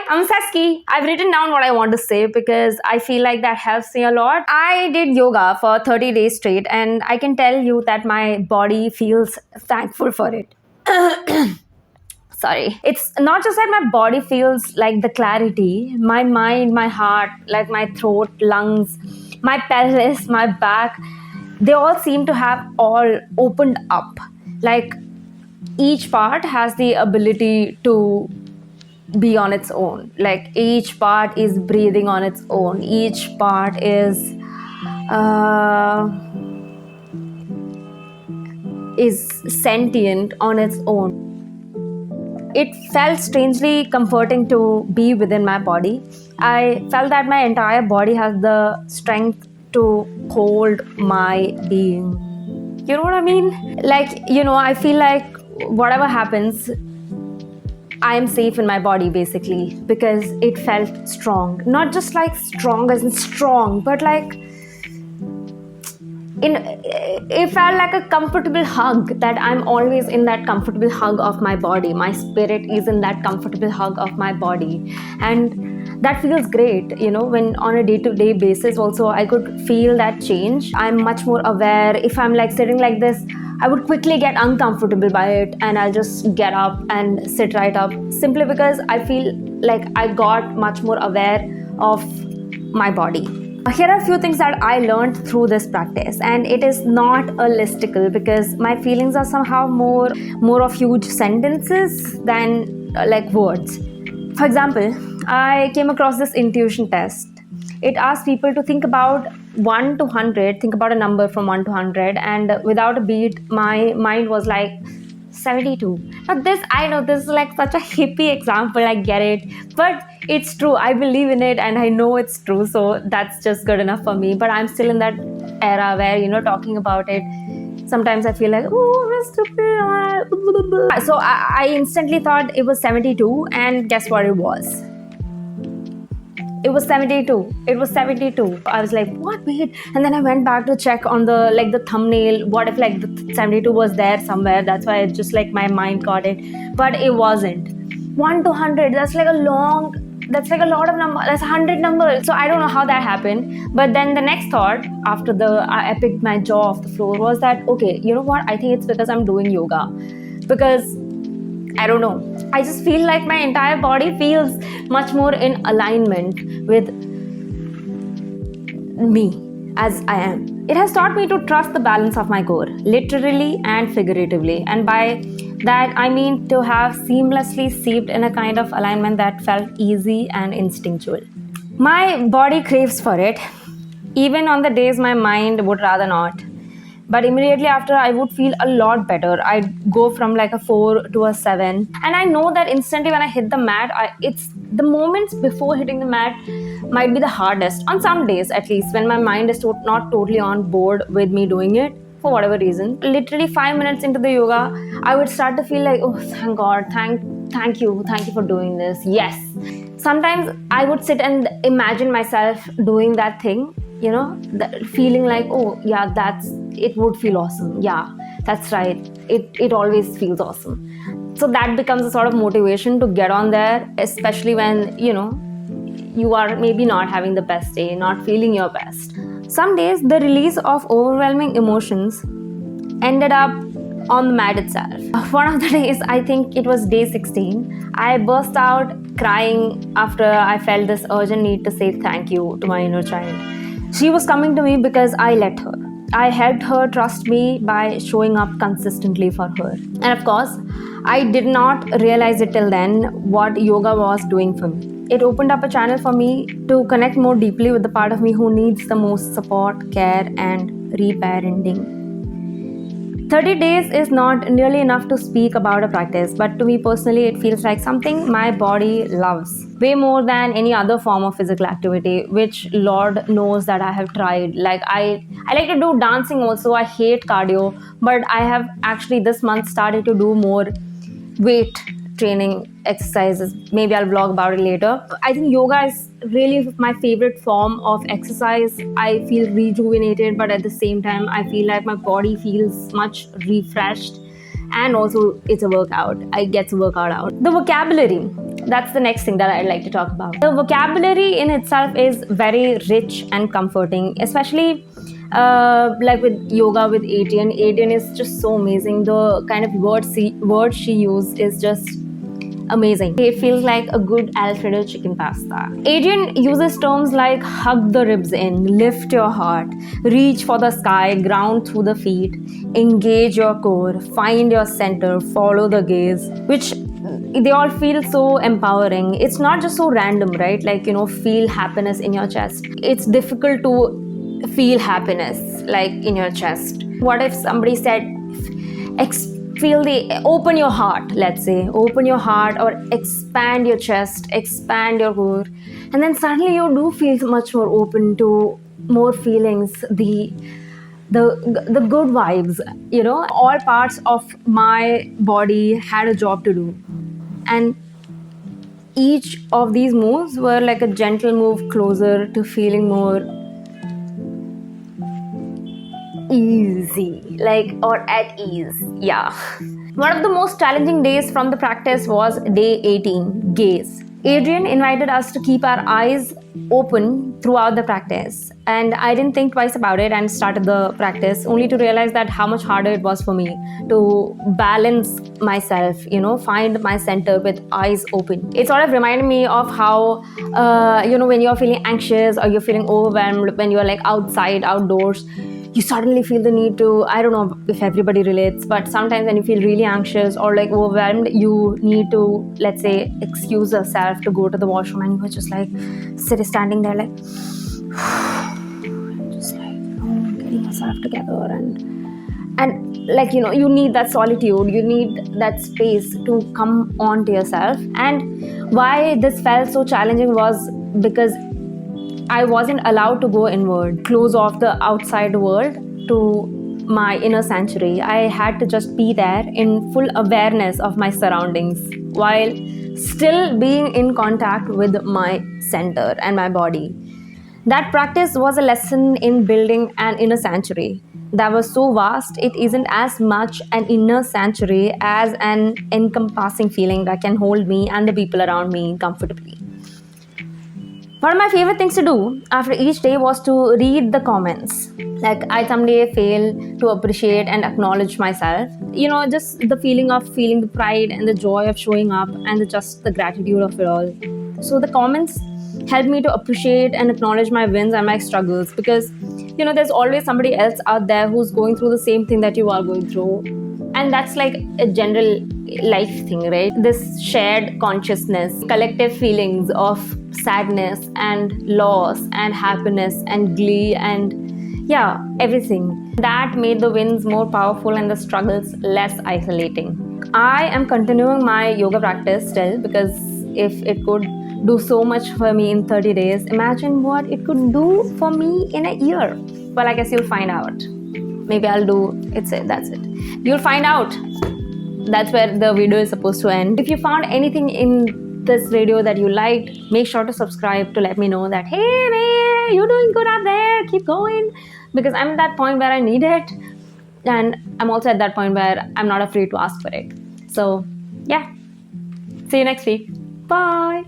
I'm Saski. I've written down what I want to say because I feel like that helps me a lot. I did yoga for 30 days straight, and I can tell you that my body feels thankful for it. Sorry. It's not just that my body feels like the clarity, my mind, my heart, like my throat, lungs, my pelvis, my back, they all seem to have all opened up. Like each part has the ability to be on its own. Like each part is breathing on its own. Each part is sentient on its own. It felt strangely comforting to be within my body. I felt that my entire body has the strength to hold my being. You know what I mean? Like, I feel like whatever happens, I am safe in my body basically because it felt strong. Not just like strong as in strong, but like it felt like a comfortable hug, that I'm always in that comfortable hug of my body. My spirit is in that comfortable hug of my body. And that feels great, when on a day-to-day basis also I could feel that change. I'm much more aware. If I'm like sitting like this, I would quickly get uncomfortable by it and I'll just get up and sit right up, simply because I feel like I got much more aware of my body. Here are a few things that I learned through this practice, and it is not a listicle because my feelings are somehow more of huge sentences than like words. For example, I came across this intuition test. It asked people to think about 1 to 100, think about a number from 1 to 100, and without a beat, my mind was like 72. Now I know this is like such a hippie example, I get it, but it's true. I believe in it and I know it's true, so that's just good enough for me. But I'm still in that era where, talking about it, sometimes I feel like, oh, I'm stupid. So I instantly thought it was 72, and guess what it was? It was 72. It was 72. I was like, what? Wait. And then I went back to check on the thumbnail. What if like the 72 was there somewhere? That's why it just like my mind caught it. But it wasn't. 1 to 100. That's like a lot of numbers. That's 100 numbers. So I don't know how that happened. But then the next thought after I picked my jaw off the floor was that, okay, you know what? I think it's because I'm doing yoga. Because I don't know. I just feel like my entire body feels much more in alignment with me as I am. It has taught me to trust the balance of my core, literally and figuratively. And by that, I mean to have seamlessly seeped in a kind of alignment that felt easy and instinctual. My body craves for it, even on the days my mind would rather not. But immediately after, I would feel a lot better. I'd go from like a 4 to a 7. And I know that instantly when I hit the mat, it's the moments before hitting the mat might be the hardest. On some days, at least, when my mind is not totally on board with me doing it, for whatever reason. Literally 5 minutes into the yoga, I would start to feel like, oh, thank God, thank you for doing this. Yes. Sometimes I would sit and imagine myself doing that thing, feeling like, oh yeah, it would feel awesome. Yeah, that's right. It always feels awesome. So that becomes a sort of motivation to get on there, especially when, you are maybe not having the best day, not feeling your best. Some days the release of overwhelming emotions ended up on the mat itself. One of the days, I think it was day 16, I burst out crying after I felt this urgent need to say thank you to my inner child. She was coming to me because I let her. I helped her trust me by showing up consistently for her. And of course, I did not realize it till then what yoga was doing for me. It opened up a channel for me to connect more deeply with the part of me who needs the most support, care, and reparenting. 30 days is not nearly enough to speak about a practice, but to me personally, it feels like something my body loves way more than any other form of physical activity, which Lord knows that I have tried. Like I like to do dancing also. I hate cardio, but I have actually this month started to do more weight training exercises. Maybe I'll vlog about it later. I think yoga is really my favorite form of exercise. I feel rejuvenated, but at the same time, I feel like my body feels much refreshed. And also, it's a workout. I get to work out. The vocabulary. that's the next thing that I'd like to talk about. The vocabulary in itself is very rich and comforting, especially like with yoga with Adriene. Adriene is just so amazing. The kind of words she used is just amazing. It feels like a good Alfredo chicken pasta. Adriene uses terms like hug the ribs in, lift your heart, reach for the sky, ground through the feet, engage your core, find your center, follow the gaze, which they all feel so empowering. It's not just so random, right? Like, feel happiness in your chest. It's difficult to feel happiness like in your chest. What if somebody said, open your heart, let's say, open your heart or expand your chest, expand your core, and then suddenly you do feel much more open to more feelings, the good vibes. All parts of my body had a job to do, and each of these moves were like a gentle move closer to feeling more easy, or at ease. Yeah. One of the most challenging days from the practice was day 18, gaze. Adriene invited us to keep our eyes open throughout the practice, and I didn't think twice about it and started the practice, only to realize that how much harder it was for me to balance myself, find my center with eyes open. It sort of reminded me of how when you're feeling anxious or you're feeling overwhelmed, when you're like outdoors, you suddenly feel the need to, I don't know if everybody relates, but sometimes when you feel really anxious or like overwhelmed, you need to, let's say, excuse yourself to go to the washroom, and you're just like standing there like just like getting yourself together, and like you need that solitude, you need that space to come on to yourself. And why this felt so challenging was because I wasn't allowed to go inward, close off the outside world to my inner sanctuary. I had to just be there in full awareness of my surroundings while still being in contact with my center and my body. That practice was a lesson in building an inner sanctuary that was so vast, it isn't as much an inner sanctuary as an encompassing feeling that can hold me and the people around me comfortably. One of my favorite things to do after each day was to read the comments. Like, I someday fail to appreciate and acknowledge myself. Just the feeling of feeling the pride and the joy of showing up and just the gratitude of it all. So the comments helped me to appreciate and acknowledge my wins and my struggles, because, there's always somebody else out there who's going through the same thing that you are going through. And that's like a general life thing, right? This shared consciousness, collective feelings of sadness and loss and happiness and glee and everything. That made the wins more powerful and the struggles less isolating. I am continuing my yoga practice still, because if it could do so much for me in 30 days, imagine what it could do for me in a year. Well, I guess you'll find out. Maybe I'll do that's it. You'll find out. That's where the video is supposed to end. If you found anything in this video that you liked, make sure to subscribe to let me know that, hey man, you're doing good out there, keep going, because I'm at that point where I need it, and I'm also at that point where I'm not afraid to ask for it. So yeah, see you next week. Bye.